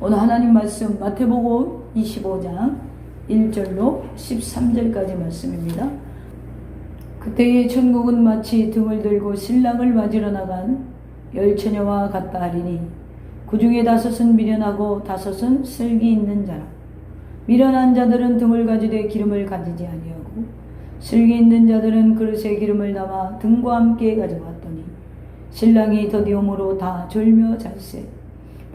오늘 하나님 말씀 마태복음 25장 1절로 13절까지 말씀입니다. 그때의 천국은 마치 등을 들고 신랑을 맞으러 나간 열처녀와 같다 하리니 그 중에 5은 미련하고 5은 슬기 있는 자라. 미련한 자들은 등을 가지되 기름을 가지지 아니하고 슬기 있는 자들은 그릇에 기름을 담아 등과 함께 가져왔더니 신랑이 더디움으로 다 졸며 잘세.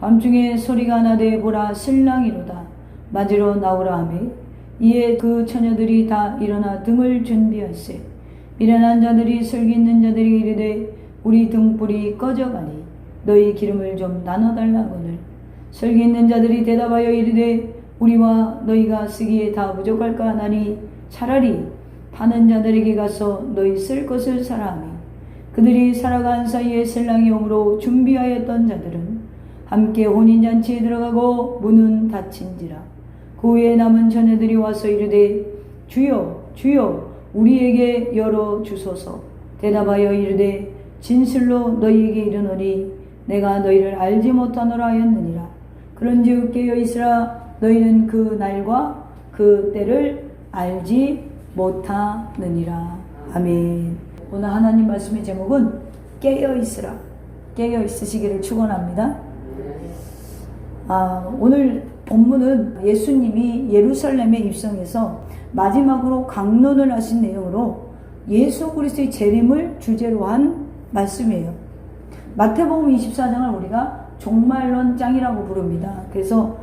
밤중에 소리가 나되 보라 신랑이로다 맞으러 나오라 하매 이에 그 처녀들이 다 일어나 등을 준비할세. 미련한 자들이 슬기 있는 자들이 이르되 우리 등불이 꺼져가니 너희 기름을 좀 나눠달라거늘. 슬기 있는 자들이 대답하여 이르되 우리와 너희가 쓰기에 다 부족할까 하나니 차라리 파는 자들에게 가서 너희 쓸 것을 사라 하니 그들이 살아간 사이에 신랑이 오므로 준비하였던 자들은 함께 혼인잔치에 들어가고 문은 닫힌지라. 그 후에 남은 처녀들이 와서 이르되 주여 주여 우리에게 열어 주소서. 대답하여 이르되 진실로 너희에게 이르노니 내가 너희를 알지 못하노라 하였느니라. 그런즉 깨어 있으라. 너희는 그 날과 그 때를 알지 못하느니라. 아멘. 오늘 하나님 말씀의 제목은 깨어 있으라. 깨어 있으시기를 축원합니다. 오늘 본문은 예수님이 예루살렘에 입성해서 마지막으로 강론을 하신 내용으로 예수 그리스도의 재림을 주제로 한 말씀이에요. 마태복음 24장을 우리가 종말론장이라고 부릅니다. 그래서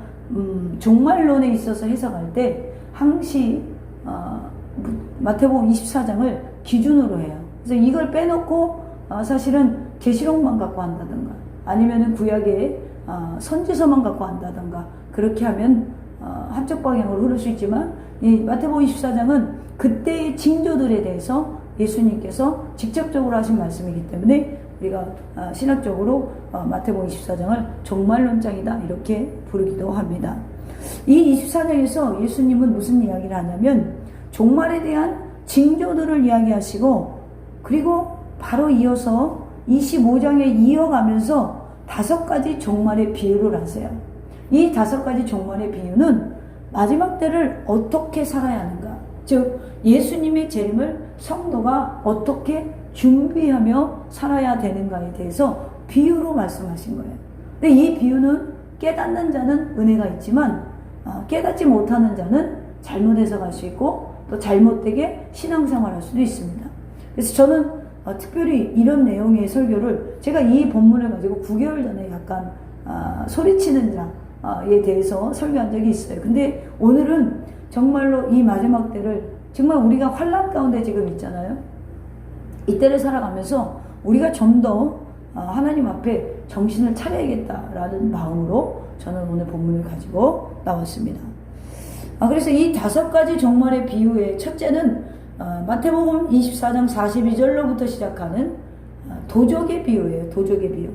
종말론에 있어서 해석할 때 항시 마태복음 24장을 기준으로 해요. 그래서 이걸 빼놓고 사실은 계시록만 갖고 한다든가 아니면은 구약의 선지서만 갖고 한다든가 그렇게 하면 한쪽 방향으로 흐를 수 있지만 이 마태복음 24장은 그때의 징조들에 대해서 예수님께서 직접적으로 하신 말씀이기 때문에 우리가 신학적으로 마태복음 24장을 종말론장이다 이렇게 부르기도 합니다. 이 24장에서 예수님은 무슨 이야기를 하냐면 종말에 대한 징조들을 이야기하시고 그리고 바로 이어서 25장에 이어가면서 5가지 종말의 비유를 하세요. 이 5가지 종말의 비유는 마지막 때를 어떻게 살아야 하는가, 즉 예수님의 재림을 성도가 어떻게 준비하며 살아야 되는가에 대해서 비유로 말씀하신 거예요. 근데 이 비유는 깨닫는 자는 은혜가 있지만 깨닫지 못하는 자는 잘못 해석할 수 있고 또 잘못되게 신앙생활할 수도 있습니다. 그래서 저는 특별히 이런 내용의 설교를 제가 이 본문을 가지고 9개월 전에 약간 소리치는 자에 대해서 설교한 적이 있어요. 근데 오늘은 정말로 이 마지막 때를 정말 우리가 환난 가운데 지금 있잖아요. 이때를 살아가면서 우리가 좀 더 하나님 앞에 정신을 차려야겠다라는 마음으로 저는 오늘 본문을 가지고 나왔습니다. 그래서 이 5가지 종말의 비유의 첫째는 마태복음 24장 42절로부터 시작하는 도적의 비유예요. 도적의 비유.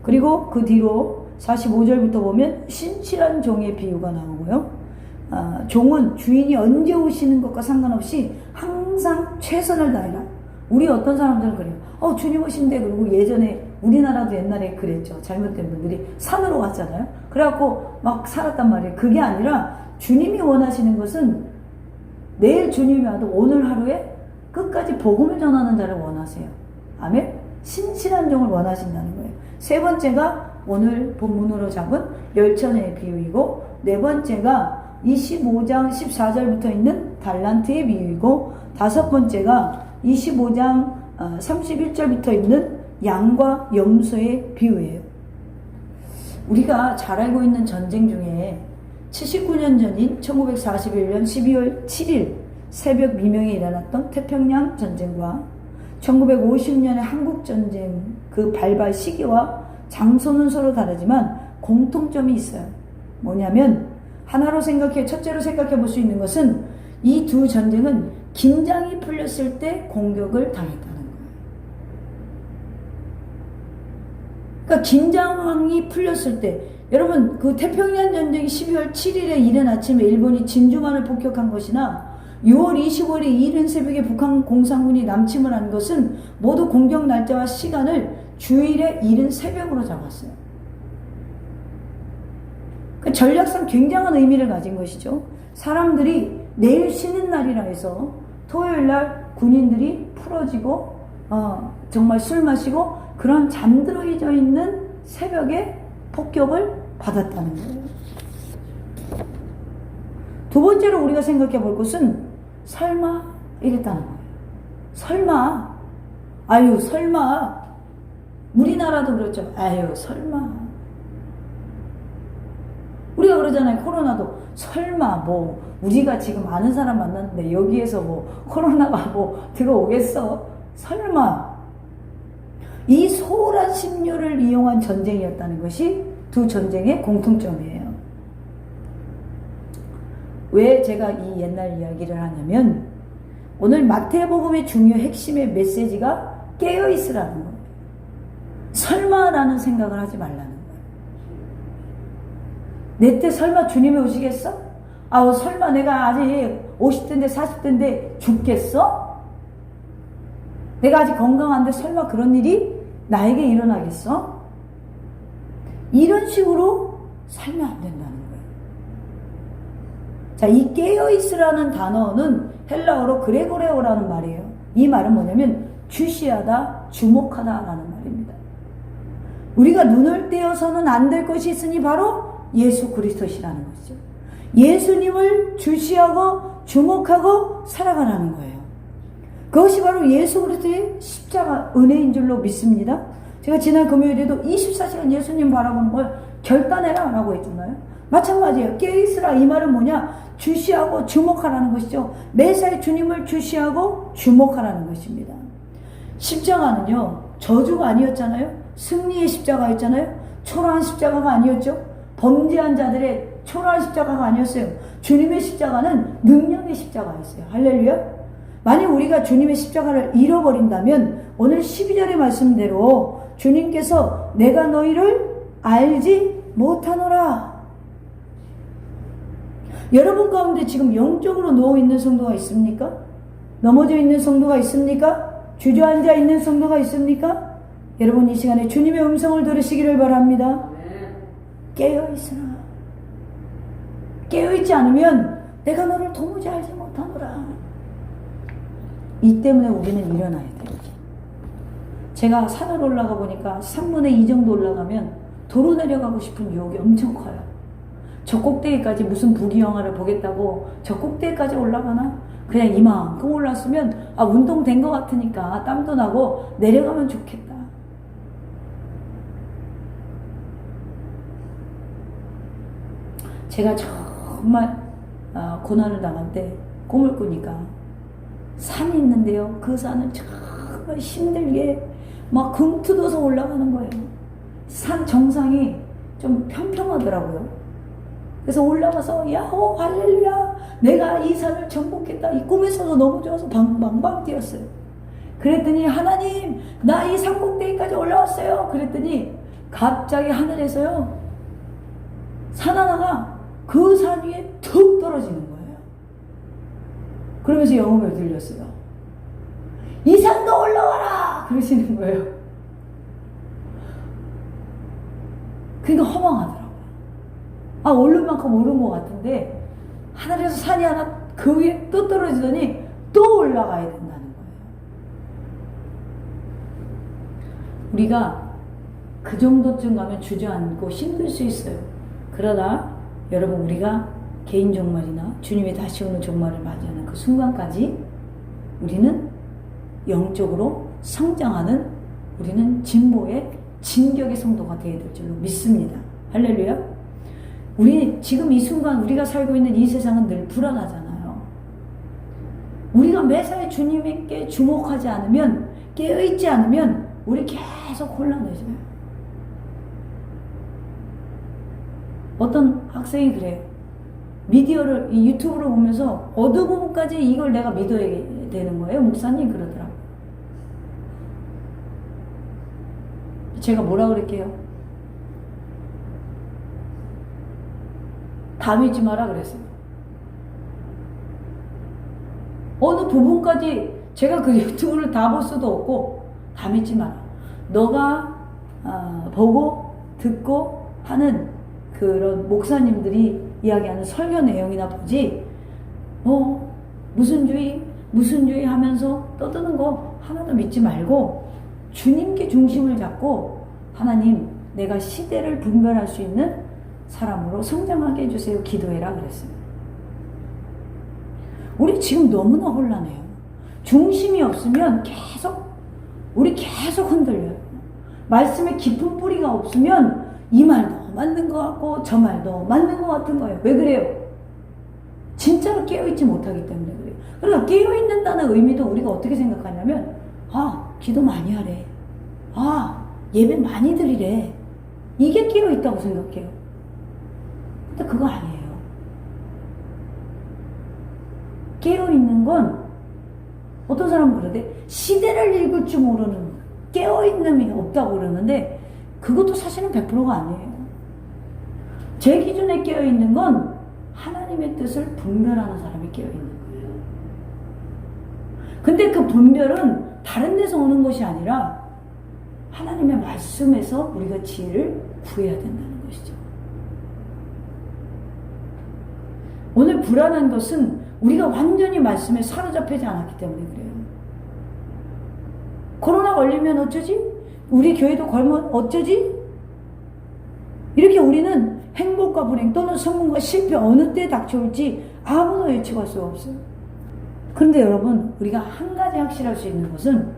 그리고 그 뒤로 45절부터 보면 신실한 종의 비유가 나오고요. 종은 주인이 언제 오시는 것과 상관없이 항상 최선을 다해라. 우리 어떤 사람들은 그래요. 주님 오신대. 그리고 예전에 우리나라도 옛날에 그랬죠. 잘못된 분들이 산으로 갔잖아요. 그래갖고 막 살았단 말이에요. 그게 아니라 주님이 원하시는 것은 내일 주님이 와도 오늘 하루에 끝까지 복음을 전하는 자를 원하세요. 아멘? 신실한 종을 원하신다는 거예요. 세 번째가 오늘 본문으로 잡은 열처녀의 비유이고, 네 번째가 25장 14절부터 있는 달란트의 비유이고, 5번째가 25장 31절부터 있는 양과 염소의 비유예요. 우리가 잘 알고 있는 전쟁 중에 79년 전인 1941년 12월 7일 새벽 미명에 일어났던 태평양 전쟁과 1950년의 한국전쟁 그 발발 시기와 장소는 서로 다르지만 공통점이 있어요. 뭐냐면 하나로 첫째로 생각해 볼 수 있는 것은 이 두 전쟁은 긴장이 풀렸을 때 공격을 당했다는 거예요. 그러니까 긴장이 풀렸을 때, 여러분 그 태평양 전쟁이 12월 7일에 이른 아침에 일본이 진주만을 폭격한 것이나 6월 25일에 이른 새벽에 북한 공산군이 남침을 한 것은 모두 공격 날짜와 시간을 주일에 이른 새벽으로 잡았어요. 그 전략상 굉장한 의미를 가진 것이죠. 사람들이 내일 쉬는 날이라 해서 토요일 날 군인들이 풀어지고 정말 술 마시고 그런 잠들어져 있는 새벽에 폭격을 받았다는 거예요. 두 번째로 우리가 생각해 볼 것은 설마 이랬다는 거예요. 설마, 아유 설마, 우리나라도 그렇죠. 아유 설마. 우리가 그러잖아요. 코로나도 설마 뭐 우리가 지금 아는 사람 만났는데 여기에서 뭐 코로나가 뭐 들어오겠어? 설마. 이 소홀한 심려를 이용한 전쟁이었다는 것이 두 전쟁의 공통점이에요. 왜 제가 이 옛날 이야기를 하냐면 오늘 마태복음의 중요 핵심의 메시지가 깨어있으라는 거예요. 설마라는 생각을 하지 말라는 거예요. 내 때 설마 주님이 오시겠어? 아우 설마 내가 아직 50대인데 40대인데 죽겠어? 내가 아직 건강한데 설마 그런 일이 나에게 일어나겠어? 이런 식으로 살면 안 된다는 거예요. 자, 이 깨어있으라는 단어는 헬라어로 그레고레오라는 말이에요. 이 말은 뭐냐면 주시하다, 주목하다라는 말입니다. 우리가 눈을 떼어서는 안 될 것이 있으니 바로 예수 그리스도시라는 것이죠. 예수님을 주시하고 주목하고 살아가라는 거예요. 그것이 바로 예수 그리스도의 십자가 은혜인 줄로 믿습니다. 제가 지난 금요일에도 24시간 예수님 바라보는 걸 결단해라 라고 했잖아요. 마찬가지예요. 깨어있으라 이 말은 뭐냐? 주시하고 주목하라는 것이죠. 매사에 주님을 주시하고 주목하라는 것입니다. 십자가는요 저주가 아니었잖아요. 승리의 십자가였잖아요. 초라한 십자가가 아니었죠. 범죄한 자들의 초라한 십자가가 아니었어요. 주님의 십자가는 능력의 십자가였어요. 할렐루야. 만약 우리가 주님의 십자가를 잃어버린다면 오늘 12절의 말씀대로 주님께서 내가 너희를 알지 못하노라. 여러분 가운데 지금 영적으로 누워있는 성도가 있습니까? 넘어져 있는 성도가 있습니까? 주저앉아 있는 성도가 있습니까? 여러분 이 시간에 주님의 음성을 들으시기를 바랍니다. 깨어있으라. 깨어있지 않으면 내가 너를 도무지 알지 못하노라. 이 때문에 우리는 일어나야 돼요. 제가 산을 올라가 보니까 3분의 2 정도 올라가면 도로 내려가고 싶은 유혹이 엄청 커요. 저 꼭대기까지 무슨 부귀영화를 보겠다고 저 꼭대기까지 올라가나? 그냥 이만큼 올랐으면 운동된 것 같으니까 땀도 나고 내려가면 좋겠다. 제가 정말 고난을 당할 때 꿈을 꾸니까 산이 있는데요. 그 산을 정말 힘들게 막 금투도서 올라가는 거예요. 산 정상이 좀 평평하더라고요. 그래서 올라가서 야호 할렐루야 내가 이 산을 정복했다. 이 꿈에서도 너무 좋아서 방방 뛰었어요. 그랬더니 하나님 나 이 산 꼭대기까지 올라왔어요. 그랬더니 갑자기 하늘에서요 산 하나가 그 산 위에 툭 떨어지는 거예요. 그러면서 영음을 들렸어요. 이 산도 올라와라! 그러시는 거예요. 그러니까 허망하더라고요. 오른 만큼 오른 것 같은데 하늘에서 산이 하나 그 위에 또 떨어지더니 또 올라가야 된다는 거예요. 우리가 그 정도쯤 가면 주저앉고 힘들 수 있어요. 그러나 여러분 우리가 개인 종말이나 주님이 다시 오는 종말을 맞이하는 그 순간까지 우리는 영적으로 성장하는 우리는 진보의 진격의 성도가 되어야 될 줄로 믿습니다. 할렐루야. 우리 지금 이 순간 우리가 살고 있는 이 세상은 늘 불안하잖아요. 우리가 매사에 주님께 주목하지 않으면 깨어있지 않으면 우리 계속 혼란해져요. 어떤 학생이 그래요. 미디어를 이 유튜브를 보면서 어느 부분까지 이걸 내가 믿어야 되는 거예요? 목사님 그러더라고요. 제가 뭐라 그럴게요? 다 믿지 마라 그랬어요. 어느 부분까지 제가 그 유튜브를 다 볼 수도 없고 다 믿지 마라. 너가 보고 듣고 하는 그런 목사님들이 이야기하는 설교 내용이나 보지, 무슨 주의 하면서 떠드는 거 하나도 믿지 말고 주님께 중심을 잡고 하나님, 내가 시대를 분별할 수 있는 사람으로 성장하게 해주세요. 기도해라 그랬어요. 우리 지금 너무나 혼란해요. 중심이 없으면 우리 계속 흔들려요. 말씀에 깊은 뿌리가 없으면 이 말도 맞는 것 같고 저 말도 맞는 것 같은 거예요. 왜 그래요? 진짜로 깨어있지 못하기 때문에 그래요. 그러니까 깨어있는다는 의미도 우리가 어떻게 생각하냐면, 기도 많이 하래. 예배 많이 드리래. 이게 깨어있다고 생각해요. 근데 그거 아니에요. 깨어있는 건 어떤 사람은 그러대. 시대를 읽을 줄 모르는, 깨어있는이 없다고 그러는데 그것도 사실은 100%가 아니에요. 제 기준에 깨어있는 건 하나님의 뜻을 분별하는 사람이 깨어있는 거예요. 근데 그 분별은 다른 데서 오는 것이 아니라 하나님의 말씀에서 우리가 지혜를 구해야 된다는 것이죠. 오늘 불안한 것은 우리가 완전히 말씀에 사로잡히지 않았기 때문에 그래요. 코로나 걸리면 어쩌지? 우리 교회도 걸면 어쩌지? 이렇게 우리는 행복과 불행 또는 성공과 실패 어느 때 닥쳐올지 아무도 예측할 수가 없어요. 그런데 여러분, 우리가 한 가지 확실할 수 있는 것은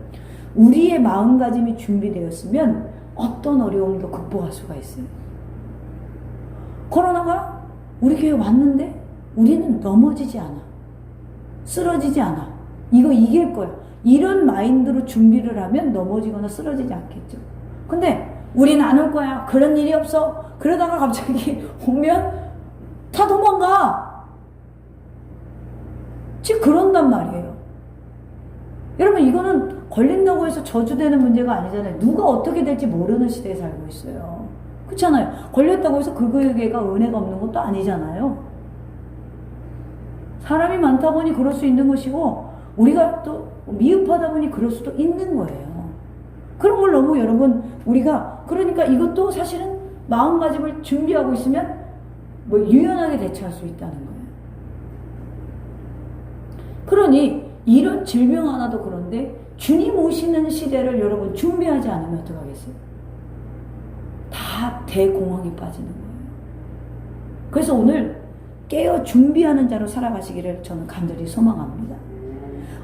우리의 마음가짐이 준비되었으면 어떤 어려움도 극복할 수가 있어요. 코로나가 우리 교회에 왔는데 우리는 넘어지지 않아. 쓰러지지 않아. 이거 이길 거야. 이런 마인드로 준비를 하면 넘어지거나 쓰러지지 않겠죠. 근데 우린 안 올 거야. 그런 일이 없어. 그러다가 갑자기 오면 다 도망가. 즉 그런단 말이에요. 여러분, 이거는 걸린다고 해서 저주되는 문제가 아니잖아요. 누가 어떻게 될지 모르는 시대에 살고 있어요. 그렇잖아요. 걸렸다고 해서 그거에게가 은혜가 없는 것도 아니잖아요. 사람이 많다 보니 그럴 수 있는 것이고 우리가 또 미흡하다 보니 그럴 수도 있는 거예요. 그런 걸 너무 여러분, 우리가 그러니까 이것도 사실은 마음가짐을 준비하고 있으면 유연하게 대처할 수 있다는 거예요. 그러니 이런 질병 하나도 그런데 주님 오시는 시대를 여러분 준비하지 않으면 어떡하겠어요? 다 대공황에 빠지는 거예요. 그래서 오늘 깨어 준비하는 자로 살아가시기를 저는 간절히 소망합니다.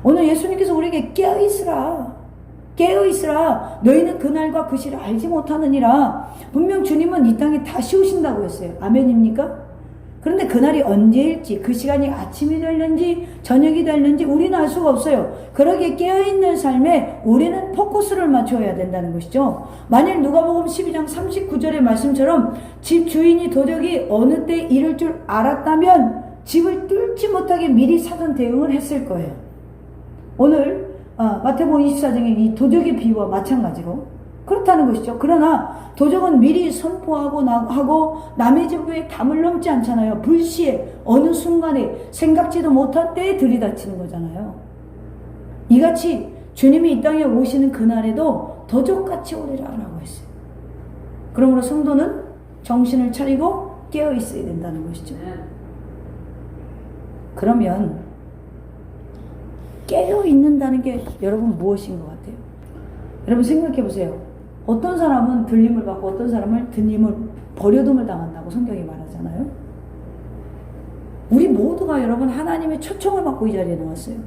오늘 예수님께서 우리에게 깨어있으라. 너희는 그날과 그 시를 알지 못하느니라. 분명 주님은 이 땅에 다시 오신다고 했어요. 아멘입니까? 그런데 그날이 언제일지, 그 시간이 아침이 될는지 저녁이 될는지 우리는 알 수가 없어요. 그러기에 깨어있는 삶에 우리는 포커스를 맞춰야 된다는 것이죠. 만일 누가복음 12장 39절의 말씀처럼 집 주인이 도적이 어느 때 이를 줄 알았다면 집을 뚫지 못하게 미리 사전 대응을 했을 거예요. 오늘 마태복음 24장의 이 도적의 비유와 마찬가지로 그렇다는 것이죠. 그러나 도적은 미리 선포하고 하고 남의 집에 담을 넘지 않잖아요. 불시에 어느 순간에 생각지도 못한 때에 들이닥치는 거잖아요. 이같이 주님이 이 땅에 오시는 그날에도 도적같이 오리라라고 했어요. 그러므로 성도는 정신을 차리고 깨어 있어야 된다는 것이죠. 그러면 깨어 있는다는 게 여러분 무엇인 것 같아요? 여러분 생각해 보세요. 어떤 사람은 들림을 받고 어떤 사람은 들림을 버려둠을 당한다고 성경이 말하잖아요. 우리 모두가 여러분 하나님의 초청을 받고 이 자리에 나왔어요.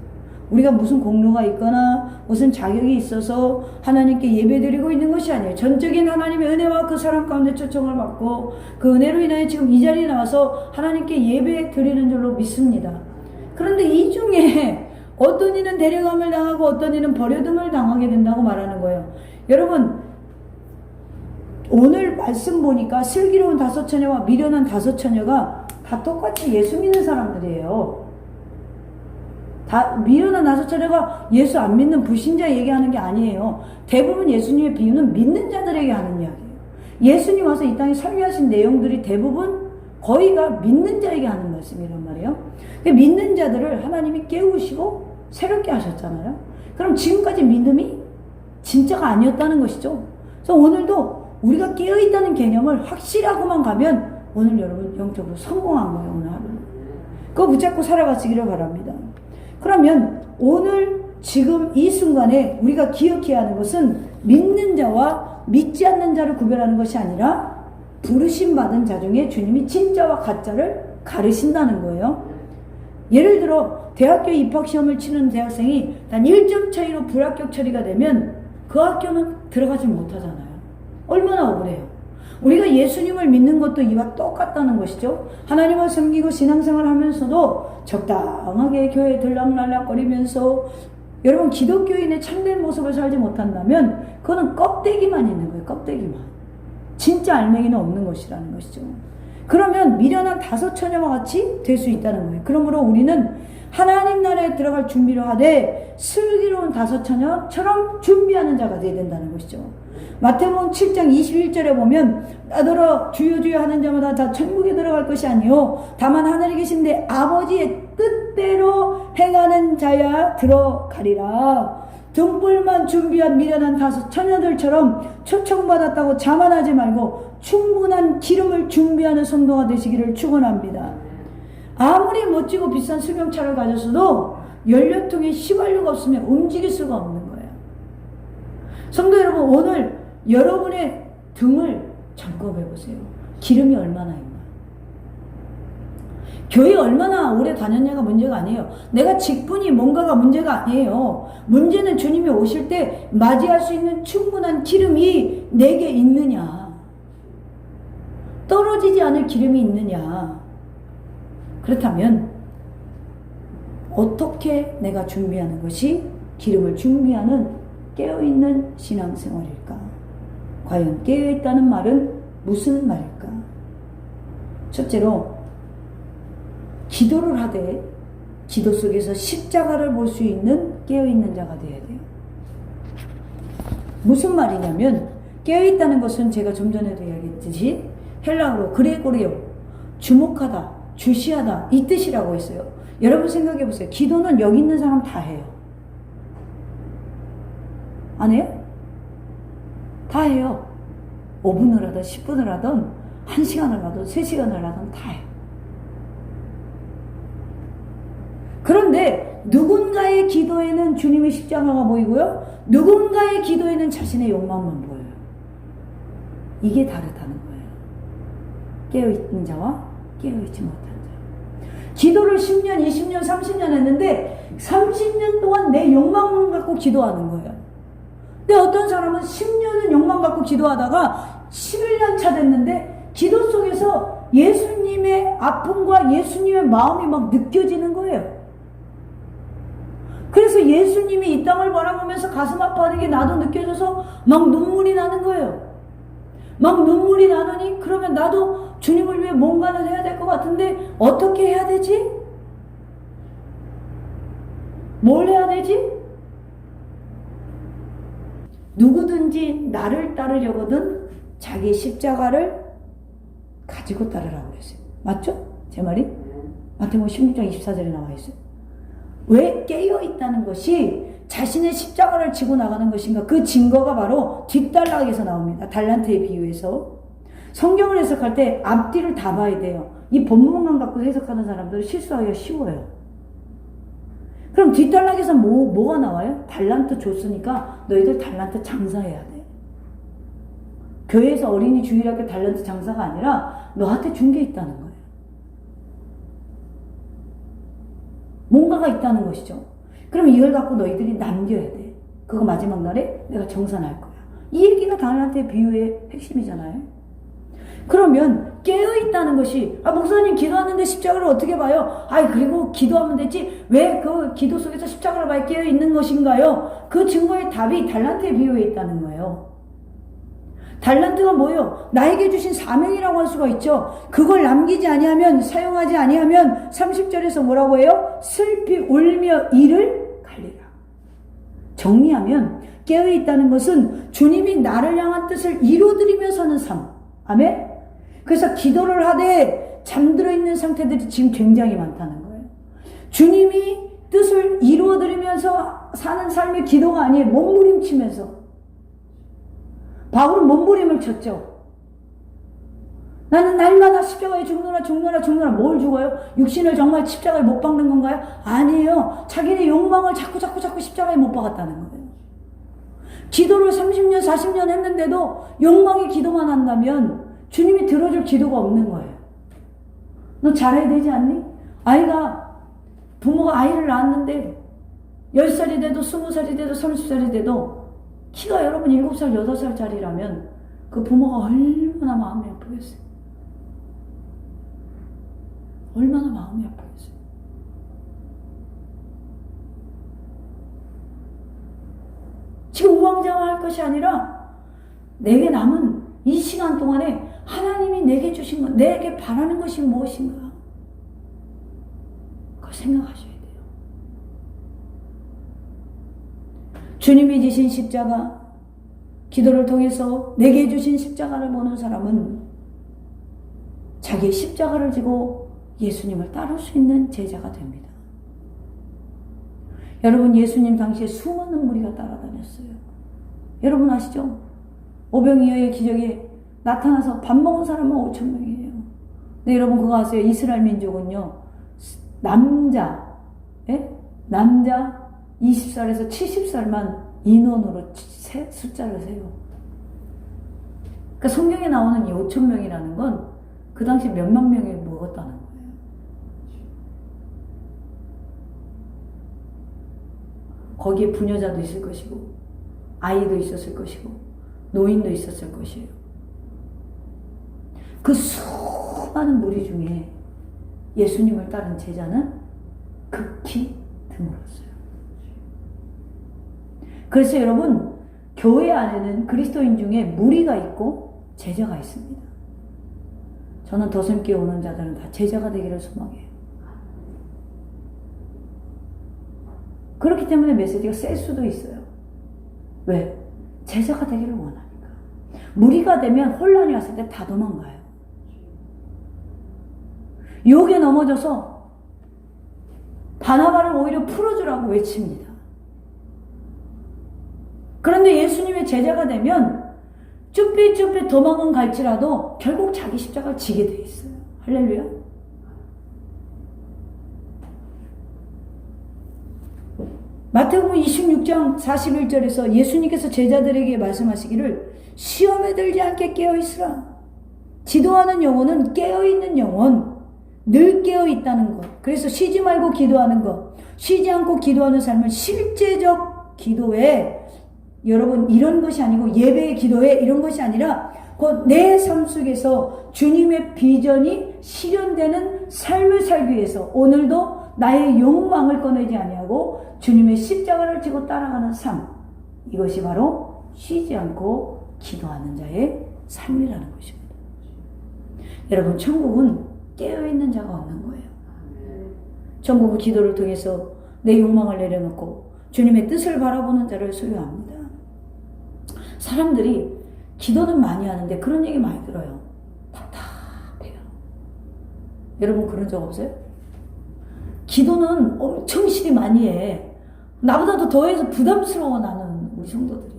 우리가 무슨 공로가 있거나 무슨 자격이 있어서 하나님께 예배드리고 있는 것이 아니에요. 전적인 하나님의 은혜와 그 사람 가운데 초청을 받고 그 은혜로 인하여 지금 이 자리에 나와서 하나님께 예배 드리는 줄로 믿습니다. 그런데 이 중에 어떤 이는 데려감을 당하고 어떤 이는 버려둠을 당하게 된다고 말하는 거예요. 여러분, 오늘 말씀 보니까 슬기로운 5처녀와 미련한 5처녀가 다 똑같이 예수 믿는 사람들이에요. 다 미련한 5처녀가 예수 안 믿는 불신자 얘기하는 게 아니에요. 대부분 예수님의 비유는 믿는 자들에게 하는 이야기예요. 예수님 와서 이 땅에 설교하신 내용들이 대부분 거의가 믿는 자에게 하는 말씀이란 말이에요. 믿는 자들을 하나님이 깨우시고 새롭게 하셨잖아요. 그럼 지금까지 믿음이 진짜가 아니었다는 것이죠. 그래서 오늘도 우리가 깨어있다는 개념을 확실하고만 가면 오늘 여러분 영적으로 성공한 거예요. 오늘 하루는. 그거 붙잡고 살아가시기를 바랍니다. 그러면 오늘 지금 이 순간에 우리가 기억해야 하는 것은 믿는 자와 믿지 않는 자를 구별하는 것이 아니라 부르심 받은 자 중에 주님이 진짜와 가짜를 가르신다는 거예요. 예를 들어 대학교 입학시험을 치는 대학생이 단 1점 차이로 불합격 처리가 되면 그 학교는 들어가지 못하잖아요. 얼마나 억울해요. 우리가 예수님을 믿는 것도 이와 똑같다는 것이죠. 하나님을 섬기고 신앙생활을 하면서도 적당하게 교회에 들락날락거리면서 여러분 기독교인의 참된 모습을 살지 못한다면 그거는 껍데기만 있는 거예요. 껍데기만. 진짜 알맹이는 없는 것이라는 것이죠. 그러면 미련한 다섯 처녀와 같이 될 수 있다는 거예요. 그러므로 우리는 하나님 나라에 들어갈 준비를 하되 슬기로운 다섯 처녀처럼 준비하는 자가 되어야 된다는 것이죠. 마태복음 7장 21절에 보면 나더러 주여 주여 하는 자마다 다 천국에 들어갈 것이 아니요 다만 하늘에 계신데 아버지의 뜻대로 행하는 자야 들어가리라. 등불만 준비한 미련한 다섯 처녀들처럼 초청받았다고 자만하지 말고 충분한 기름을 준비하는 성도가 되시기를 축원합니다. 아무리 멋지고 비싼 승용차를 가졌어도 연료통에 휘발유가 없으면 움직일 수가 없는 거예요. 성도 여러분, 오늘 여러분의 등을 점검해 보세요. 기름이 얼마나 있나? 교회 얼마나 오래 다녔냐가 문제가 아니에요. 내가 직분이 뭔가가 문제가 아니에요. 문제는 주님이 오실 때 맞이할 수 있는 충분한 기름이 내게 있느냐, 떨어지지 않을 기름이 있느냐. 그렇다면 어떻게 내가 준비하는 것이 기름을 준비하는 깨어있는 신앙생활일까? 과연 깨어있다는 말은 무슨 말일까? 첫째로 기도를 하되 기도 속에서 십자가를 볼 수 있는 깨어있는 자가 되어야 돼요. 무슨 말이냐면 깨어있다는 것은 제가 좀 전에도 이야기했듯이 헬라어로 그레고리오, 주목하다, 주시하다 이 뜻이라고 했어요. 여러분 생각해 보세요. 기도는 여기 있는 사람 다 해요. 안 해요? 다 해요. 5분을 하든 10분을 하든 1시간을 하든 3시간을 하든 다 해요. 그런데 누군가의 기도에는 주님의 십자가가 보이고요. 누군가의 기도에는 자신의 욕망만 보여요. 이게 다르다는 거예요. 깨어있는 자와 깨어있지 못한 자. 기도를 10년, 20년, 30년 했는데 30년 동안 내 욕망만 갖고 기도하는 거예요. 근데 어떤 사람은 10년은 욕망 갖고 기도하다가 11년 차 됐는데 기도 속에서 예수님의 아픔과 예수님의 마음이 막 느껴지는 거예요. 그래서 예수님이 이 땅을 바라보면서 가슴 아파하는 게 나도 느껴져서 막 눈물이 나는 거예요. 막 눈물이 나느니 그러면 나도 주님을 위해 뭔가를 해야 될 것 같은데 어떻게 해야 되지? 뭘 해야 되지? 누구든지 나를 따르려거든 자기 십자가를 가지고 따르라고 그랬어요. 맞죠? 제 말이? 마태복음 16장 24절에 나와 있어요. 왜 깨어있다는 것이 자신의 십자가를 지고 나가는 것인가? 그 증거가 바로 뒷달락에서 나옵니다. 달란트의 비유에서. 성경을 해석할 때 앞뒤를 다 봐야 돼요. 이 본문만 갖고 해석하는 사람들은 실수하기가 쉬워요. 그럼 뒷달락에서 뭐가 나와요? 달란트 줬으니까 너희들 달란트 장사해야 돼. 교회에서 어린이 주일학교 달란트 장사가 아니라 너한테 준 게 있다는 거예요. 뭔가가 있다는 것이죠. 그럼 이걸 갖고 너희들이 남겨야 돼. 그거 마지막 날에 내가 정산할 거야. 이 얘기가 달란트의 비유의 핵심이잖아요. 그러면 깨어있다는 것이 목사님 기도하는데 십자가를 어떻게 봐요? 그리고 기도하면 되지 왜 그 기도 속에서 십자가를 봐야 깨어있는 것인가요? 그 증거의 답이 달란트의 비유에 있다는 거예요. 달란트가 뭐예요? 나에게 주신 사명이라고 할 수가 있죠. 그걸 남기지 아니하면, 사용하지 아니하면 30절에서 뭐라고 해요? 슬피 울며 이를 갈리라. 정리하면 깨어있다는 것은 주님이 나를 향한 뜻을 이루어드리며 사는 삶. 아멘? 그래서 기도를 하되 잠들어 있는 상태들이 지금 굉장히 많다는 거예요. 주님이 뜻을 이루어드리면서 사는 삶의 기도가 아니에요. 몸부림치면서. 바울은 몸부림을 쳤죠. 나는 날마다 십자가에 죽느라 뭘 죽어요? 육신을 정말 십자가에 못 박는 건가요? 아니에요. 자기네 욕망을 자꾸 십자가에 못 박았다는 거예요. 기도를 30년 40년 했는데도 욕망의 기도만 한다면 주님이 들어줄 기도가 없는 거예요. 너 잘해야 되지 않니? 부모가 아이를 낳았는데 10살이 돼도 20살이 돼도 30살이 돼도 키가 여러분 7살 8살짜리라면 그 부모가 얼마나 마음이 아프겠어요. 얼마나 마음이 아프겠어요. 지금 우왕좌왕할 것이 아니라 내게 남은 이 시간 동안에 하나님이 내게 주신 것, 내게 바라는 것이 무엇인가? 그걸 생각하셔야 돼요. 주님이 지신 십자가, 기도를 통해서 내게 주신 십자가를 보는 사람은 자기의 십자가를 지고 예수님을 따를 수 있는 제자가 됩니다. 여러분, 예수님 당시에 수많은 무리가 따라다녔어요. 여러분 아시죠? 오병이어의 기적에 나타나서 밥 먹은 사람은 5,000명이에요. 근데 여러분 그거 아세요? 이스라엘 민족은요, 남자 20살에서 70살만 인원으로 숫자를 세요. 그러니까 성경에 나오는 이 5,000명이라는 건 그 당시 몇만 명이 먹었다는 거예요. 거기에 부녀자도 있을 것이고 아이도 있었을 것이고 노인도 있었을 것이에요. 그 수많은 무리 중에 예수님을 따른 제자는 극히 드물었어요. 그래서 여러분, 교회 안에는 그리스도인 중에 무리가 있고 제자가 있습니다. 저는 더샘교회 오는 자들은 다 제자가 되기를 소망해요. 그렇기 때문에 메시지가 셀 수도 있어요. 왜? 제자가 되기를 원하니까. 무리가 되면 혼란이 왔을 때 다 도망가요. 욕에 넘어져서 바나바를 오히려 풀어주라고 외칩니다. 그런데 예수님의 제자가 되면 쭈삣쭈삣 도망은 갈지라도 결국 자기 십자가를 지게 돼 있어요. 할렐루야. 마태복음 26장 41절에서 예수님께서 제자들에게 말씀하시기를 시험에 들지 않게 깨어있으라. 기도하는 영혼은 깨어있는 영혼, 늘 깨어있다는 것. 그래서 쉬지 말고 기도하는 것, 쉬지 않고 기도하는 삶은 실제적 기도에, 여러분 이런 것이 아니고 예배의 기도에 이런 것이 아니라 곧 내 삶 속에서 주님의 비전이 실현되는 삶을 살기 위해서 오늘도 나의 욕망을 꺼내지 아니하고 주님의 십자가를 지고 따라가는 삶, 이것이 바로 쉬지 않고 기도하는 자의 삶이라는 것입니다. 여러분, 천국은 깨어있는 자가 없는 거예요. 천국은 기도를 통해서 내 욕망을 내려놓고 주님의 뜻을 바라보는 자를 소유합니다. 사람들이 기도는 많이 하는데 그런 얘기 많이 들어요. 답답해요. 여러분 그런 적 없어요? 기도는 엄청 실이 많이 해. 나보다도 더해서 부담스러워, 나는 우리 성도들이.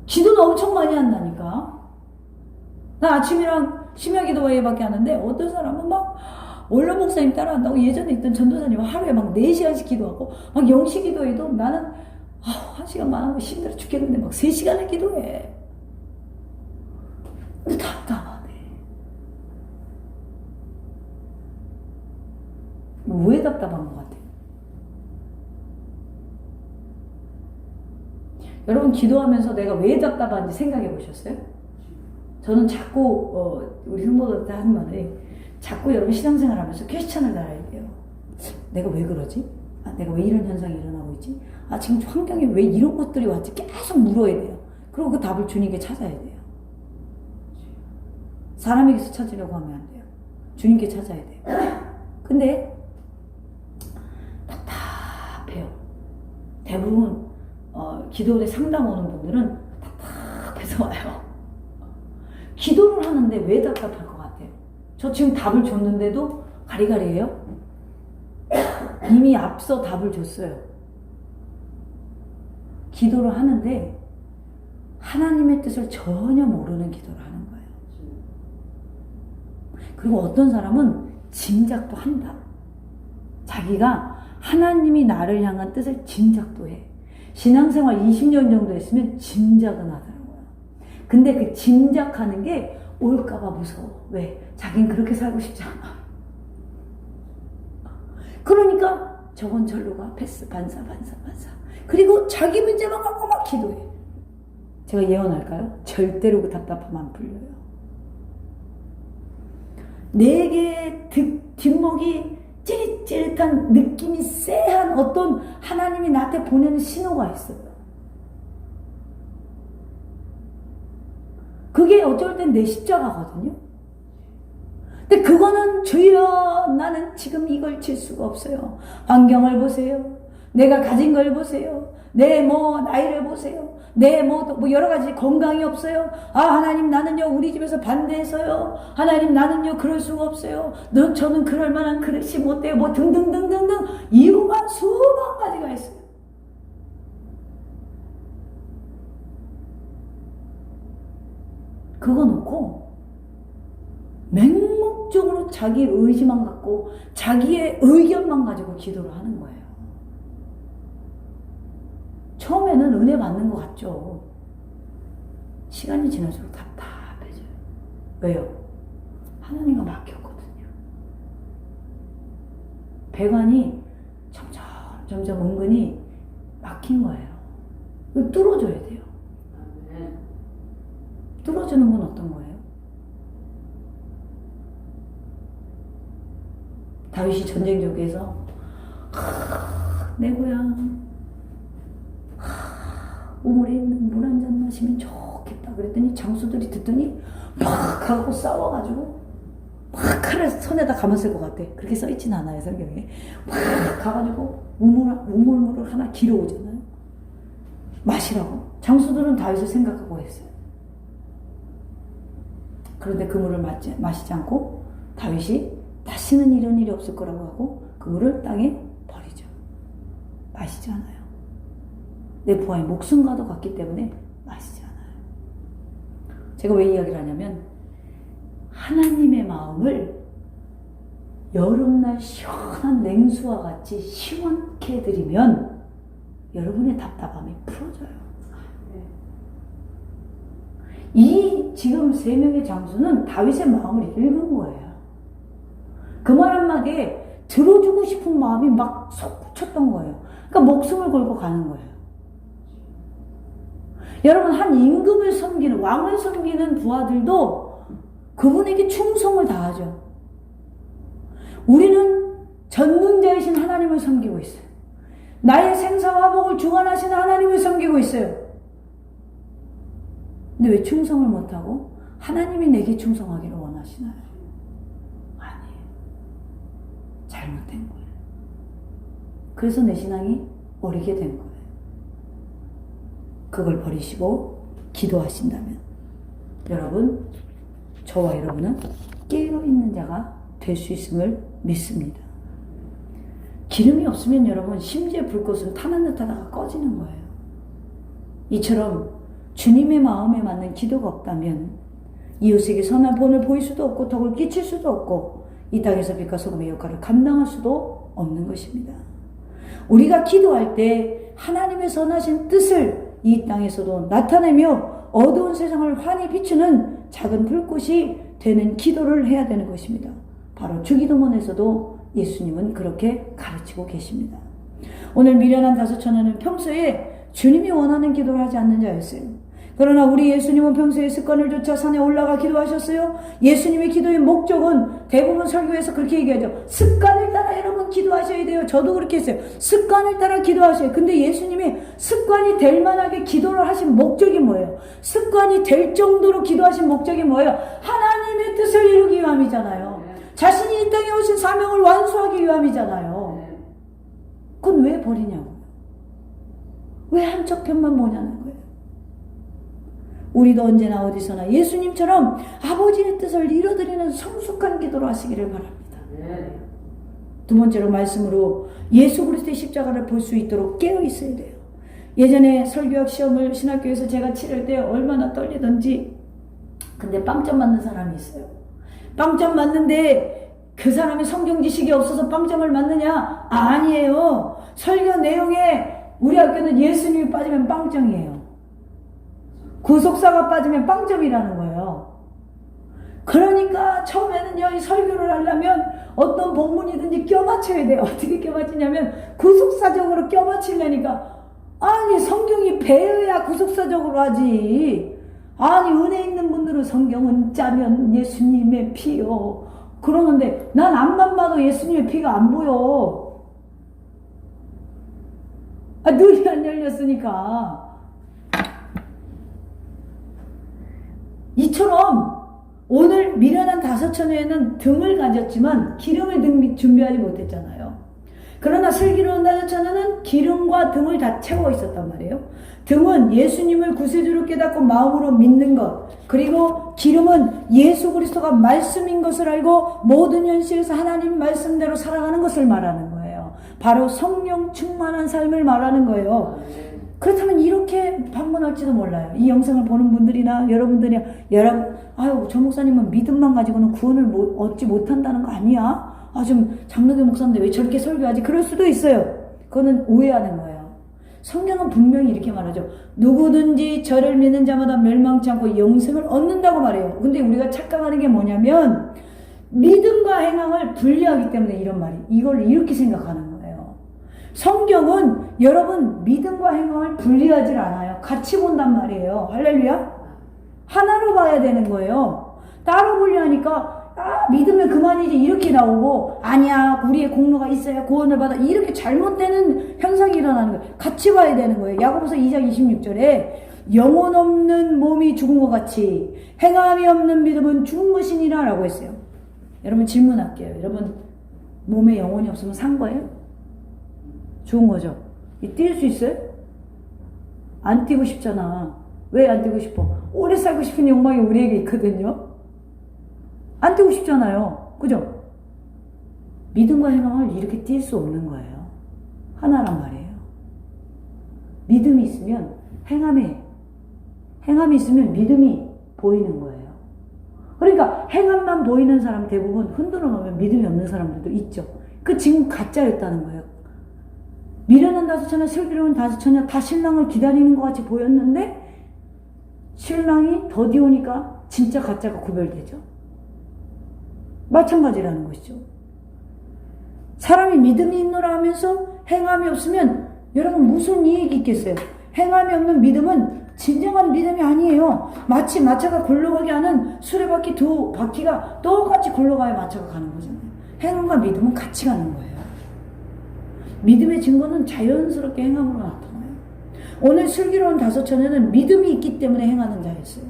기도는 엄청 많이 한다니까. 나 아침이랑 심야기도회밖에 하는데 어떤 사람은 막 원로 목사님 따라한다고 예전에 있던 전도사님 하루에 막 4시간씩 기도하고 막 영시 기도해도 나는 1시간만 하고 힘들어 죽겠는데 막 3시간을 기도해. 근데 답답하네. 왜 답답한 것 같아요? 여러분 기도하면서 내가 왜 답답한지 생각해 보셨어요? 저는 자꾸 우리 성도들한테 하는 말이, 자꾸 여러분 신앙생활 하면서 퀘스천을 달아야 돼요. 내가 왜 그러지? 내가 왜 이런 현상이 일어나고 있지? 지금 환경에 왜 이런 것들이 왔지? 계속 물어야 돼요. 그리고 그 답을 주님께 찾아야 돼요. 사람에게서 찾으려고 하면 안 돼요. 주님께 찾아야 돼요. 근데 답답해요. 대부분 기도원에 상담 오는 분들은 답답해서 와요. 기도를 하는데 왜 답답할 것 같아요? 저 지금 답을 줬는데도 가리가리해요? 이미 앞서 답을 줬어요. 기도를 하는데 하나님의 뜻을 전혀 모르는 기도를 하는 거예요. 그리고 어떤 사람은 짐작도 한다. 자기가 하나님이 나를 향한 뜻을 짐작도 해. 신앙생활 20년 정도 했으면 짐작은 하더라고요. 근데 그 짐작하는 게 올까봐 무서워. 왜? 자긴 그렇게 살고 싶지 않아. 그러니까 저건 절로 가. 패스, 반사. 그리고 자기 문제만 갖고 막 기도해. 제가 예언할까요? 절대로 그 답답함 안 풀려요. 내게 뒷목이 찌릿찌릿한 느낌이 쎄한 어떤 하나님이 나한테 보내는 신호가 있어요. 그게 어쩔 땐 내 십자가거든요. 근데 그거는 주여 나는 지금 이걸 질 수가 없어요. 환경을 보세요. 내가 가진 걸 보세요. 내 나이를 보세요. 내 여러 가지 건강이 없어요. 아, 하나님 나는요, 우리 집에서 반대해서요. 하나님 나는요, 그럴 수가 없어요. 저는 그럴 만한 그릇이 못 돼요. 등등등등등. 이유가 수만 가지가 있어요. 그거 놓고, 맹목적으로 자기 의지만 갖고, 자기의 의견만 가지고 기도를 하는 거예요. 처음에는 은혜 받는 것 같죠. 시간이 지날수록 답답해져요. 왜요? 하나님과 막혔거든요. 배관이 점점 은근히 막힌 거예요. 이거 뚫어줘야 돼요. 뚫어주는 건 어떤 거예요? 다윗이 전쟁 적에서 내 고향 우물에 있는 물 한 잔 마시면 좋겠다 그랬더니 장수들이 듣더니 막 하고 싸워가지고 막 칼을 손에다 감았을 것 같아. 그렇게 써있진 않아요 성경에. 막 가가지고 우물물을 하나 길어오잖아요. 마시라고. 장수들은 다윗을 생각하고 했어요. 그런데 그 물을 마시지 않고 다윗이 다시는 이런 일이 없을 거라고 하고 그 물을 땅에 버리죠. 마시지 않아요. 내 부하의 목숨과도 같기 때문에 마시지 않아요. 제가 왜 이야기를 하냐면 하나님의 마음을 여름날 시원한 냉수와 같이 시원케 해드리면 여러분의 답답함이 풀어져요. 이 지금 3명의 장수는 다윗의 마음을 읽은 거예요. 그 말 한마디에 들어주고 싶은 마음이 막 솟구쳤던 거예요. 그러니까 목숨을 걸고 가는 거예요. 여러분, 한 임금을 섬기는, 왕을 섬기는 부하들도 그분에게 충성을 다하죠. 우리는 전능자이신 하나님을 섬기고 있어요. 나의 생사화복을 주관하시는 하나님을 섬기고 있어요. 근데 왜 충성을 못하고 하나님이 내게 충성하기를 원하시나요? 아니에요. 잘못된 거예요. 그래서 내 신앙이 어리게 된 거예요. 그걸 버리시고 기도하신다면 여러분, 저와 여러분은 깨어있는 자가 될 수 있음을 믿습니다. 기름이 없으면 여러분 심지어 불꽃은 타는 듯 하다가 꺼지는 거예요. 이처럼 주님의 마음에 맞는 기도가 없다면 이웃에게 선한 본을 보일 수도 없고 덕을 끼칠 수도 없고 이 땅에서 빛과 소금의 역할을 감당할 수도 없는 것입니다. 우리가 기도할 때 하나님의 선하신 뜻을 이 땅에서도 나타내며 어두운 세상을 환히 비추는 작은 불꽃이 되는 기도를 해야 되는 것입니다. 바로 주기도문에서도 예수님은 그렇게 가르치고 계십니다. 오늘 미련한 다섯천하는 평소에 주님이 원하는 기도를 하지 않는 자였어요. 그러나 우리 예수님은 평소에 습관을 쫓아 산에 올라가 기도하셨어요. 예수님의 기도의 목적은 대부분 설교에서 그렇게 얘기하죠. 습관을 따라 여러분 기도하셔야 돼요. 저도 그렇게 했어요. 습관을 따라 기도하셔요. 근데 예수님이 습관이 될 만하게 기도를 하신 목적이 뭐예요? 습관이 될 정도로 기도하신 목적이 뭐예요? 하나님의 뜻을 이루기 위함이잖아요. 자신이 이 땅에 오신 사명을 완수하기 위함이잖아요. 그건 왜 버리냐고. 왜 한쪽 편만 보냐는 거예요. 우리도 언제나 어디서나 예수님처럼 아버지의 뜻을 이뤄드리는 성숙한 기도를 하시기를 바랍니다. 두 번째로 말씀으로 예수 그리스도의 십자가를 볼 수 있도록 깨어 있어야 돼요. 예전에 설교학 시험을 신학교에서 제가 치를 때 얼마나 떨리던지. 근데 빵점 맞는 사람이 있어요. 빵점 맞는데 그 사람이 성경 지식이 없어서 빵점을 맞느냐? 아니에요. 설교 내용에 우리 학교는 예수님이 빠지면 빵점이에요. 구속사가 빠지면 빵점이라는 거예요. 그러니까 처음에는요, 이 설교를 하려면 어떤 본문이든지 껴맞춰야 돼요. 어떻게 껴맞추냐면 구속사적으로 껴맞추려니까, 아니 성경이 배워야 구속사적으로 하지. 아니 은혜 있는 분들은 성경은 짜면 예수님의 피요 그러는데 난 앞만 봐도 예수님의 피가 안 보여. 눈이 안 열렸으니까. 이처럼 오늘 미련한 다섯 처녀에는 등을 가졌지만 기름을 준비하지 못했잖아요. 그러나 슬기로운 다섯 처녀는 기름과 등을 다 채워 있었단 말이에요. 등은 예수님을 구세주로 깨닫고 마음으로 믿는 것, 그리고 기름은 예수 그리스도가 말씀인 것을 알고 모든 현실에서 하나님 말씀대로 살아가는 것을 말하는 거예요. 바로 성령 충만한 삶을 말하는 거예요. 그렇다면 이렇게 방문할지도 몰라요. 이 영상을 보는 분들이나 여러분들이 아유 저 목사님은 믿음만 가지고는 구원을 얻지 못한다는 거 아니야? 좀 장로교 목사인데 왜 저렇게 설교하지? 그럴 수도 있어요. 그거는 오해하는 거예요. 성경은 분명히 이렇게 말하죠. 누구든지 저를 믿는 자마다 멸망치 않고 영생을 얻는다고 말해요. 근데 우리가 착각하는 게 뭐냐면 믿음과 행함을 분리하기 때문에 이런 말이, 이걸 이렇게 생각하는 거예요. 성경은 여러분 믿음과 행함을 분리하지 않아요. 같이 본단 말이에요. 할렐루야. 하나로 봐야 되는 거예요. 따로 분리하니까 믿으면 그만이지 이렇게 나오고, 아니야 우리의 공로가 있어야 구원을 받아, 이렇게 잘못되는 현상이 일어나는 거예요. 같이 봐야 되는 거예요. 야고보서 2장 26절에 영혼 없는 몸이 죽은 것 같이 행함이 없는 믿음은 죽은 것이니라 라고 했어요. 여러분 질문할게요. 여러분 몸에 영혼이 없으면 산 거예요? 죽은 거죠? 뛸 수 있어요? 안 뛰고 싶잖아. 왜 안 뛰고 싶어? 오래 살고 싶은 욕망이 우리에게 있거든요. 안 뛰고 싶잖아요. 그죠? 믿음과 행함을 이렇게 뛸 수 없는 거예요. 하나란 말이에요. 믿음이 있으면 행함이 있으면 믿음이 보이는 거예요. 그러니까 행함만 보이는 사람 대부분 흔들어 놓으면 믿음이 없는 사람들도 있죠. 그 지금 가짜였다는 거예요. 미련한 다섯 처녀, 슬기로운 다섯 처녀 다 신랑을 기다리는 것 같이 보였는데 신랑이 더디 오니까 진짜 가짜가 구별되죠. 마찬가지라는 것이죠. 사람이 믿음이 있노라 하면서 행함이 없으면 여러분 무슨 이익이 있겠어요? 행함이 없는 믿음은 진정한 믿음이 아니에요. 마치 마차가 굴러가게 하는 수레바퀴 두 바퀴가 똑같이 굴러가야 마차가 가는 거잖아요. 행함과 믿음은 같이 가는 거예요. 믿음의 증거는 자연스럽게 행함으로 나타나요. 오늘 슬기로운 다섯 처녀는 믿음이 있기 때문에 행하는 자였어요.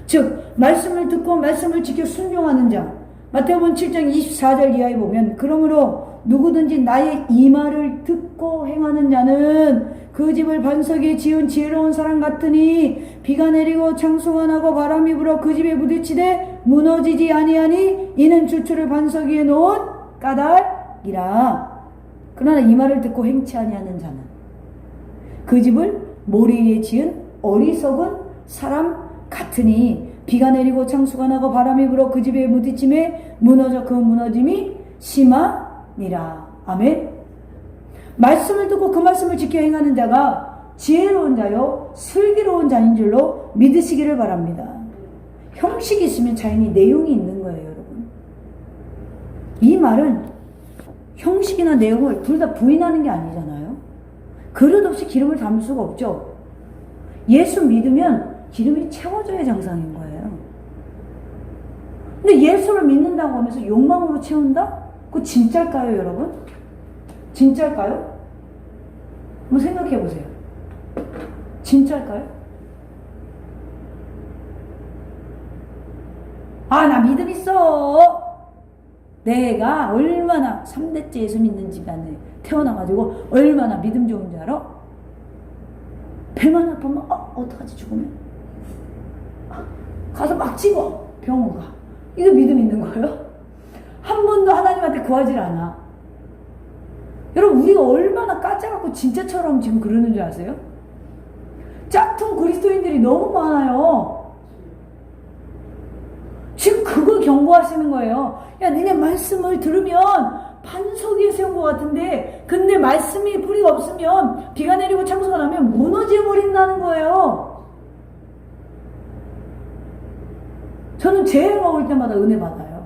즉 말씀을 듣고 말씀을 지켜 순종하는 자. 마태복음 7장 24절 이하에 보면 그러므로 누구든지 나의 이 말을 듣고 행하는 자는 그 집을 반석에 지은 지혜로운 사람 같으니 비가 내리고 창수가 나고 바람이 불어 그 집에 부딪히되 무너지지 아니하니 이는 주초를 반석 위에 놓은 까닭이라. 그러나 이 말을 듣고 행치 아니하는 자는 그 집을 모래 위에 지은 어리석은 사람 같으니 비가 내리고 창수가 나고 바람이 불어 그 집에 부딪힘에 무너져 그 무너짐이 심하니라. 아멘. 말씀을 듣고 그 말씀을 지켜 행하는 자가 지혜로운 자요 슬기로운 자인 줄로 믿으시기를 바랍니다. 형식이 있으면 자연히 내용이 있는 거예요, 여러분. 이 말은 형식이나 내용을 둘 다 부인하는 게 아니잖아요. 그릇 없이 기름을 담을 수가 없죠. 예수 믿으면 기름이 채워져야 정상인 거예요. 근데 예수를 믿는다고 하면서 욕망으로 채운다? 그거 진짜일까요, 여러분? 진짜일까요? 한번 생각해 보세요. 진짜일까요? 나 믿음 있어. 내가 얼마나 3대째 예수 믿는 집안에 태어나가지고 얼마나 믿음 좋은 줄 알아? 배만 아프면 어떡하지 죽으면? 가서 막 찍어 병원 가. 이거 믿음 있는 거예요? 한 번도 하나님한테 구하질 않아. 여러분 우리가 얼마나 까짜갖고 진짜처럼 지금 그러는 줄 아세요? 짝퉁 그리스도인들이 너무 많아요. 지금 그걸 경고하시는 거예요. 야, 너네 말씀을 들으면 반석 위에 세운 것 같은데, 근데 말씀이 뿌리가 없으면, 비가 내리고 창수가 나면 무너져 버린다는 거예요. 저는 재해가 올 때마다 은혜 받아요.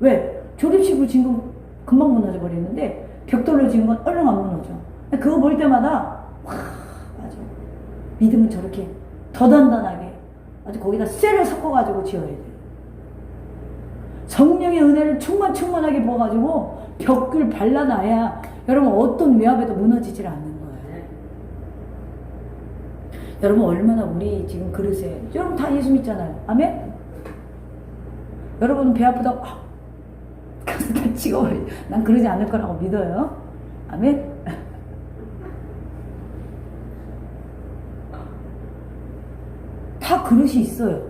왜? 조립식으로 지은 건 금방 무너져 버리는데, 벽돌로 지은 건 얼른 안 무너져. 그거 볼 때마다, 와, 맞아. 믿음은 저렇게 더 단단하게, 아주 거기다 쇠를 섞어가지고 지어야 돼. 성령의 은혜를 충만하게 부어가지고 벽을 발라놔야 여러분 어떤 외압에도 무너지질 않는 거예요. 여러분 얼마나 우리 지금 그릇에, 여러분 다 예수 믿잖아요. 아멘? 여러분은 배 아프다고 가서 다 찍어버려. 난 그러지 않을 거라고 믿어요. 아멘? 다 그릇이 있어요.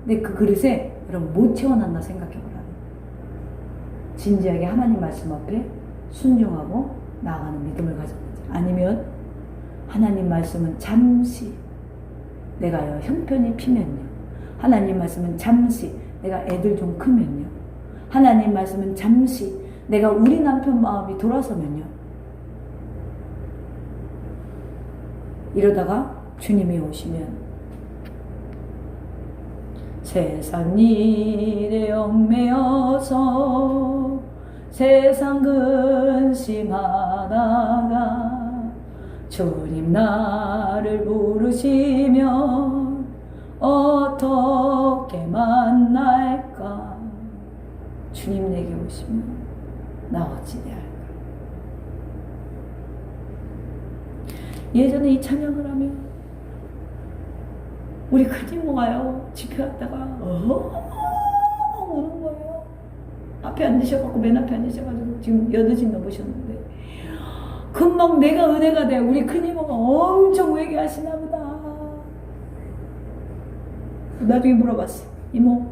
근데 그 그릇에 여러분 못 채워놨나 생각해보라. 진지하게 하나님 말씀 앞에 순종하고 나아가는 믿음을 가졌는지, 아니면 하나님 말씀은 잠시 내가 형편이 피면요, 하나님 말씀은 잠시 내가 애들 좀 크면요, 하나님 말씀은 잠시 내가 우리 남편 마음이 돌아서면요, 이러다가 주님이 오시면 세상 일에 얽매여서 세상 근심하다가 주님 나를 부르시면 어떻게 만날까? 주님 내게 오시면 나 어찌 대할까? 예전에 이 찬양을 하면 우리 큰이모가요, 집회 왔다가 오는 거예요. 앞에 앉으셔갖고, 맨 앞에 앉으셔가지고 지금 8시 넘으셨는데 금방 내가 은혜가 돼. 우리 큰이모가 엄청 회개하시나 보다. 나중에 물어봤어. 이모,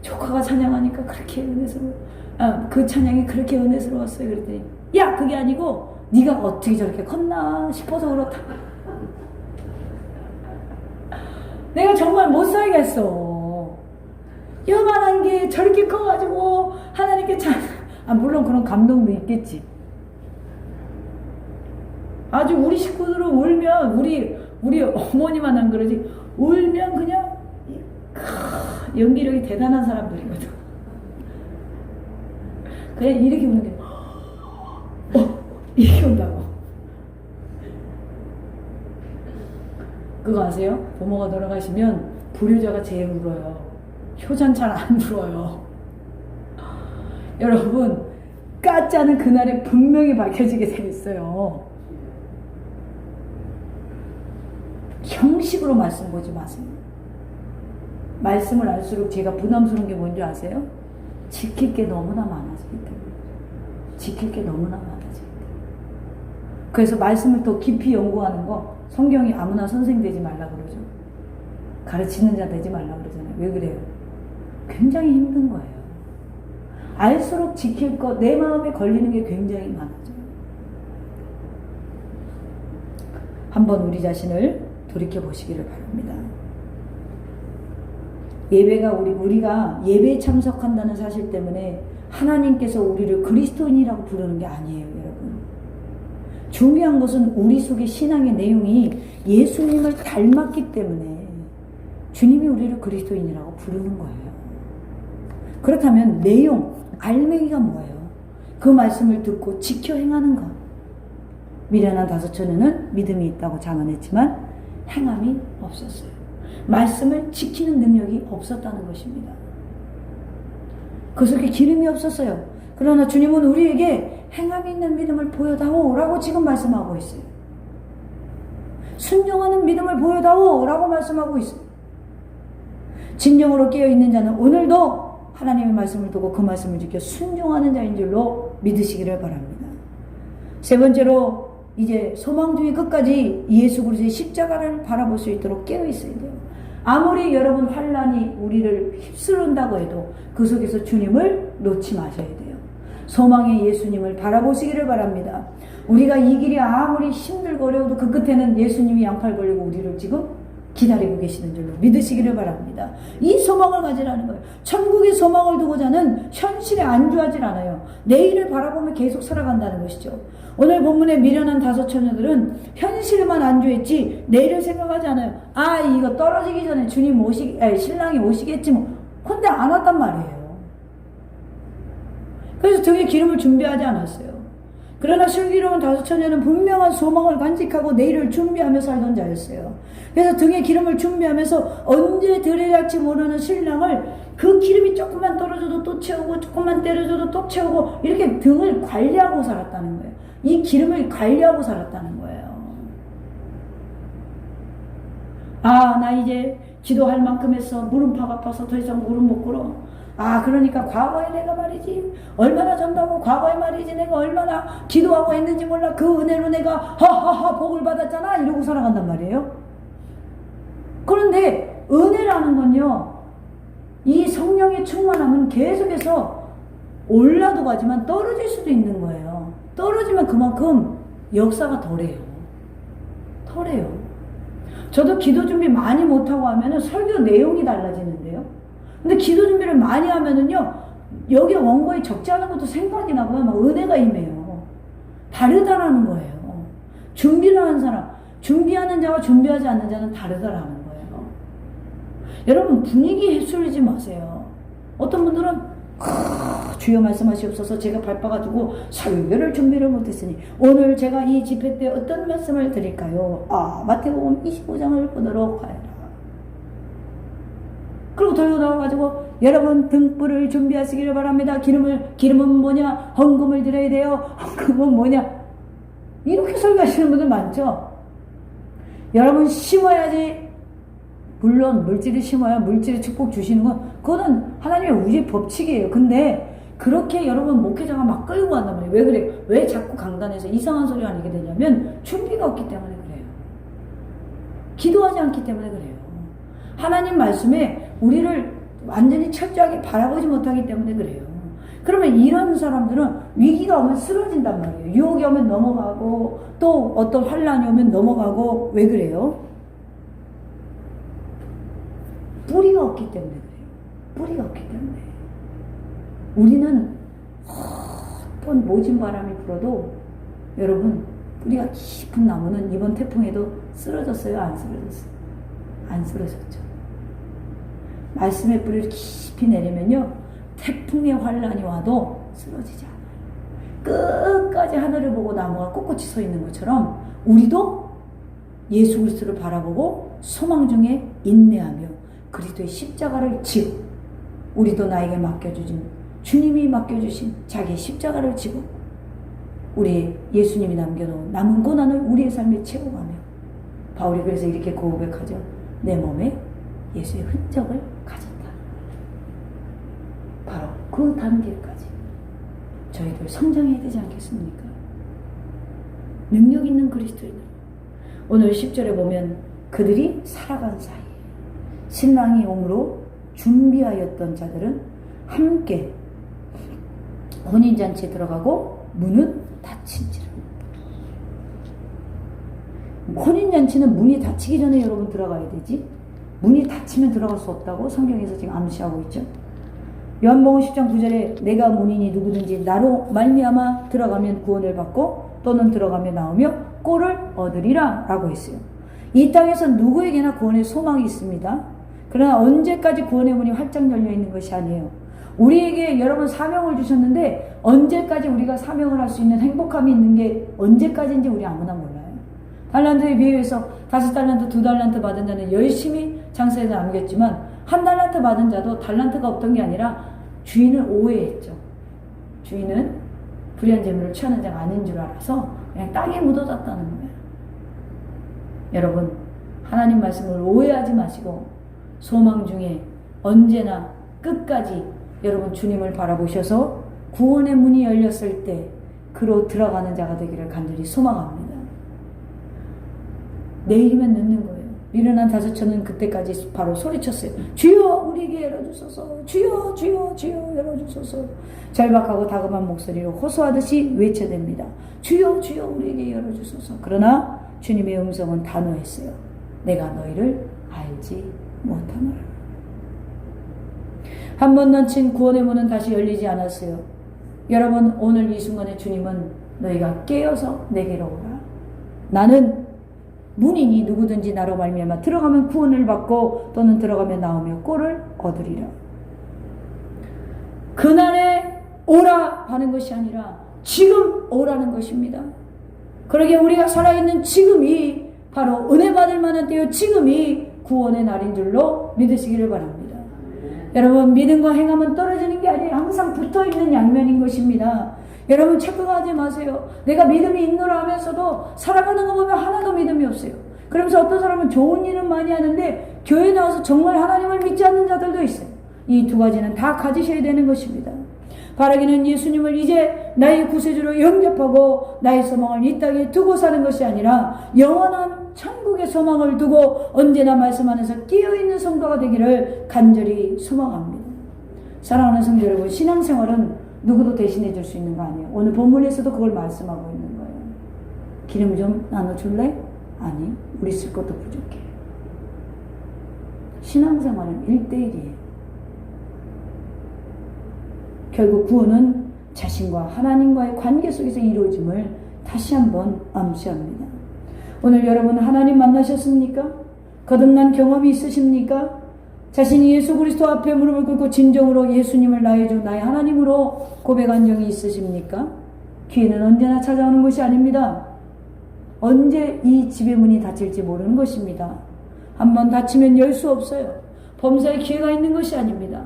조카가 찬양하니까 그렇게 은혜스러워. 그 찬양이 그렇게 은혜스러웠어요. 그랬더니 야, 그게 아니고 네가 어떻게 저렇게 컸나 싶어서 그렇다. 내가 정말 못 살겠어. 요만한 게 저렇게 커가지고 하나님께 물론 그런 감동도 있겠지. 아주 우리 식구들은 울면, 우리 어머니만 안 그러지, 울면 그냥 연기력이 대단한 사람들이거든. 그냥 이렇게 우는 게 이렇게 운다고. 그거 아세요? 부모가 돌아가시면 불효자가 제일 울어요. 효자는 잘 안 울어요. 여러분, 가짜는 그날에 분명히 밝혀지게 돼 있어요. 형식으로 말씀 보지 마세요. 말씀을 알수록 제가 부담스러운 게 뭔지 아세요? 지킬 게 너무나 많아지기 때문에. 지킬 게 너무나 많아지기 때문에. 그래서 말씀을 더 깊이 연구하는 거, 성경이 아무나 선생 되지 말라 그러죠. 가르치는 자 되지 말라 그러잖아요. 왜 그래요? 굉장히 힘든 거예요. 알수록 지킬 것, 내 마음에 걸리는 게 굉장히 많아져요. 한번 우리 자신을 돌이켜 보시기를 바랍니다. 예배가 우리가 예배에 참석한다는 사실 때문에 하나님께서 우리를 그리스도인이라고 부르는 게 아니에요, 여러분. 중요한 것은 우리 속의 신앙의 내용이 예수님을 닮았기 때문에 주님이 우리를 그리스도인이라고 부르는 거예요. 그렇다면 내용, 알맹이가 뭐예요? 그 말씀을 듣고 지켜 행하는 것. 미련한 다섯처녀는 믿음이 있다고 자만했지만 행함이 없었어요. 말씀을 지키는 능력이 없었다는 것입니다. 그 속에 기름이 없었어요. 그러나 주님은 우리에게 행함이 있는 믿음을 보여다오 라고 지금 말씀하고 있어요. 순종하는 믿음을 보여다오 라고 말씀하고 있어요. 진정으로 깨어있는 자는 오늘도 하나님의 말씀을 두고 그 말씀을 지켜 순종하는 자인 줄로 믿으시기를 바랍니다. 세 번째로, 이제 소망 중의 끝까지 예수 그리스도의 십자가를 바라볼 수 있도록 깨어있어야 돼요. 아무리 여러분 환난이 우리를 휩쓸는다고 해도 그 속에서 주님을 놓지 마셔야 돼요. 소망의 예수님을 바라보시기를 바랍니다. 우리가 이 길이 아무리 힘들고 어려워도 그 끝에는 예수님이 양팔 벌리고 우리를 지금 기다리고 계시는 줄로 믿으시기를 바랍니다. 이 소망을 가지라는 거예요. 천국의 소망을 두고 자는 현실에 안주하질 않아요. 내일을 바라보며 계속 살아간다는 것이죠. 오늘 본문의 미련한 5 처녀들은 현실에만 안주했지 내일을 생각하지 않아요. 아, 이거 떨어지기 전에 신랑이 오시겠지 뭐. 근데 안 왔단 말이에요. 그래서 등에 기름을 준비하지 않았어요. 그러나 슬기로운 5 처녀는 분명한 소망을 간직하고 내일을 준비하며 살던 자였어요. 그래서 등에 기름을 준비하면서 언제 들이랄지 모르는 신랑을 그 기름이 조금만 떨어져도 또 채우고 조금만 때려줘도 또 채우고 이렇게 등을 관리하고 살았다는 거예요. 이 기름을 관리하고 살았다는 거예요. 아, 나 이제 기도할 만큼 했어. 무릎팍 아파서 더 이상 무릎 못 꿇어. 아, 그러니까 과거에 내가 말이지 얼마나 전도하고 과거에 말이지 내가 얼마나 기도하고 했는지 몰라. 그 은혜로 내가 하하하 복을 받았잖아 이러고 살아간단 말이에요. 그런데 은혜라는 건요, 이 성령의 충만함은 계속해서 올라도 가지만 떨어질 수도 있는 거예요. 떨어지면 그만큼 역사가 덜해요. 저도 기도 준비 많이 못하고 하면은 설교 내용이 달라지는데요. 근데 기도 준비를 많이 하면은요, 여기 원고에 적지 않은 것도 생각이 나고요, 막 은혜가 임해요. 다르다라는 거예요. 준비를 하는 사람, 준비하는 자와 준비하지 않는 자는 다르다라는 거예요. 여러분, 분위기 휩쓸리지 마세요. 어떤 분들은 주여 말씀하시옵소서, 제가 바빠가지고 설교를 준비를 못했으니 오늘 제가 이 집회 때 어떤 말씀을 드릴까요? 아, 마태복음 25장을 보도록 하여라. 그리고 들고 나와가지고 여러분 등불을 준비하시기를 바랍니다. 기름은 뭐냐? 헌금을 드려야 돼요. 헌금은 뭐냐? 이렇게 설교하시는 분들 많죠? 여러분, 심어야지. 물론 물질을 심어야 물질의 축복 주시는 건 그거는 하나님의 우주의 법칙이에요. 근데 그렇게 여러분 목회자가 막 끌고 간단 말이에요. 왜 그래요? 왜 자꾸 강단에서 이상한 소리가 나게 되냐면 준비가 없기 때문에 그래요. 기도하지 않기 때문에 그래요. 하나님 말씀에 우리를 완전히 철저하게 바라보지 못하기 때문에 그래요. 그러면 이런 사람들은 위기가 오면 쓰러진단 말이에요. 유혹이 오면 넘어가고 또 어떤 환란이 오면 넘어가고. 왜 그래요? 뿌리가 없기 때문에 그래요. 뿌리가 없기 때문에. 우리는 어떤 모진 바람이 불어도 여러분, 뿌리가 깊은 나무는 이번 태풍에도 쓰러졌어요? 안 쓰러졌어요? 안 쓰러졌죠. 말씀의 뿌리를 깊이 내리면요, 태풍의 환란이 와도 쓰러지지 않아요. 끝까지 하늘을 보고 나무가 꼿꼿이 서 있는 것처럼 우리도 예수 그리스도를 바라보고 소망 중에 인내하며 그리스도의 십자가를 지고, 우리도 나에게 맡겨주신 주님이 맡겨주신 자기의 십자가를 지고 우리 예수님이 남겨놓은 남은 고난을 우리의 삶에 채워가며, 바울이 그래서 이렇게 고백하죠. 내 몸에 예수의 흔적을 가졌다. 바로 그 단계까지 저희들 성장해야 되지 않겠습니까? 능력 있는 그리스도인들. 오늘 10절에 보면 그들이 살아간 사이 신랑이 오므로 준비하였던 자들은 함께 혼인잔치에 들어가고 문은 닫힌지라. 혼인잔치는 문이 닫히기 전에 여러분 들어가야 되지, 문이 닫히면 들어갈 수 없다고 성경에서 지금 암시하고 있죠. 요한복음 10장 9절에 내가 문이니 누구든지 나로 말미암아 들어가면 구원을 받고 또는 들어가며 나오며 꼴을 얻으리라 라고 했어요. 이 땅에서 누구에게나 구원의 소망이 있습니다. 그러나 언제까지 구원의 문이 활짝 열려 있는 것이 아니에요. 우리에게 여러분 사명을 주셨는데 언제까지 우리가 사명을 할 수 있는 행복함이 있는 게 언제까지인지 우리 아무나 몰라요. 달란트에 비유해서 5달란트, 2달란트 받은 자는 열심히 장사에서 남겼지만 1달란트 받은 자도 달란트가 없던 게 아니라 주인을 오해했죠. 주인은 불의한 재물을 취하는 자가 아닌 줄 알아서 그냥 땅에 묻어졌다는 거예요. 여러분, 하나님 말씀을 오해하지 마시고 소망 중에 언제나 끝까지 여러분 주님을 바라보셔서 구원의 문이 열렸을 때 그로 들어가는 자가 되기를 간절히 소망합니다. 내일이면 늦는 거예요. 미련한 5 처는 그때까지 바로 소리쳤어요. 주여 우리에게 열어주소서. 주여 주여 주여 열어주소서. 절박하고 다급한 목소리로 호소하듯이 외쳐댑니다. 주여 주여 우리에게 열어주소서. 그러나 주님의 음성은 단호했어요. 내가 너희를 알지 못하노라. 한 번 닫힌 구원의 문은 다시 열리지 않았어요. 여러분, 오늘 이 순간에 주님은 너희가 깨어서 내게로 오라. 나는 문이니 누구든지 나로 말미암아 들어가면 구원을 받고 또는 들어가면 나오며 꼴을 얻으리라. 그날에 오라 하는 것이 아니라 지금 오라는 것입니다. 그러기에 우리가 살아있는 지금이 바로 은혜 받을 만한 때요, 지금이 구원의 날인 줄로 믿으시기를 바랍니다. 여러분, 믿음과 행함은 떨어지는 게 아니라 항상 붙어있는 양면인 것입니다. 여러분, 착각하지 마세요. 내가 믿음이 있노라 하면서도 살아가는 거 보면 하나도 믿음이 없어요. 그러면서 어떤 사람은 좋은 일은 많이 하는데 교회 나와서 정말 하나님을 믿지 않는 자들도 있어요. 이 두 가지는 다 가지셔야 되는 것입니다. 바라기는 예수님을 이제 나의 구세주로 영접하고 나의 소망을 이 땅에 두고 사는 것이 아니라 영원한 천국의 소망을 두고 언제나 말씀 안에서 끼어있는 성도가 되기를 간절히 소망합니다. 사랑하는 성도 여러분, 신앙생활은 누구도 대신해 줄 수 있는 거 아니에요. 오늘 본문에서도 그걸 말씀하고 있는 거예요. 기름 좀 나눠줄래? 아니, 우리 쓸 것도 부족해. 신앙생활은 1대1이에요. 결국 구원은 자신과 하나님과의 관계 속에서 이루어짐을 다시 한번 암시합니다. 오늘 여러분, 하나님 만나셨습니까? 거듭난 경험이 있으십니까? 자신이 예수 그리스도 앞에 무릎을 꿇고 진정으로 예수님을 나의 주, 나의 하나님으로 고백한 적이 있으십니까? 기회는 언제나 찾아오는 것이 아닙니다. 언제 이 집의 문이 닫힐지 모르는 것입니다. 한번 닫히면 열 수 없어요. 범사에 기회가 있는 것이 아닙니다.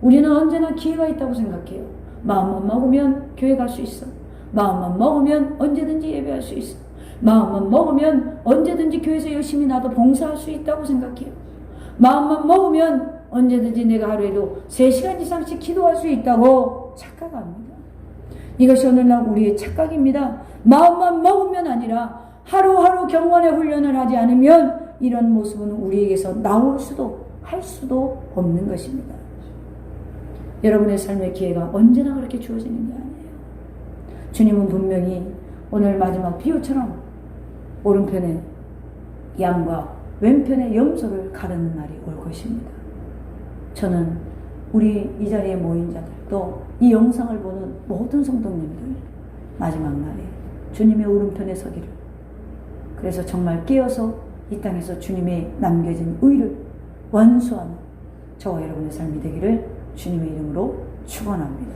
우리는 언제나 기회가 있다고 생각해요. 마음만 먹으면 교회 갈 수 있어. 마음만 먹으면 언제든지 예배할 수 있어. 마음만 먹으면 언제든지 교회에서 열심히 나도 봉사할 수 있다고 생각해요. 마음만 먹으면 언제든지 내가 하루에도 3시간 이상씩 기도할 수 있다고 착각합니다. 이것이 오늘날 우리의 착각입니다. 마음만 먹으면 아니라 하루하루 경건의 훈련을 하지 않으면 이런 모습은 우리에게서 나올 수도 할 수도 없는 것입니다. 여러분의 삶의 기회가 언제나 그렇게 주어지는 게 아니에요. 주님은 분명히 오늘 마지막 비유처럼 오른편에 양과 왼편에 염소를 가르는 날이 올 것입니다. 저는 우리 이 자리에 모인 자들, 또 이 영상을 보는 모든 성도님들, 마지막 날에 주님의 오른편에 서기를, 그래서 정말 깨어서 이 땅에서 주님의 남겨진 의를 완수하는 저와 여러분의 삶이 되기를 주님의 이름으로 축원합니다.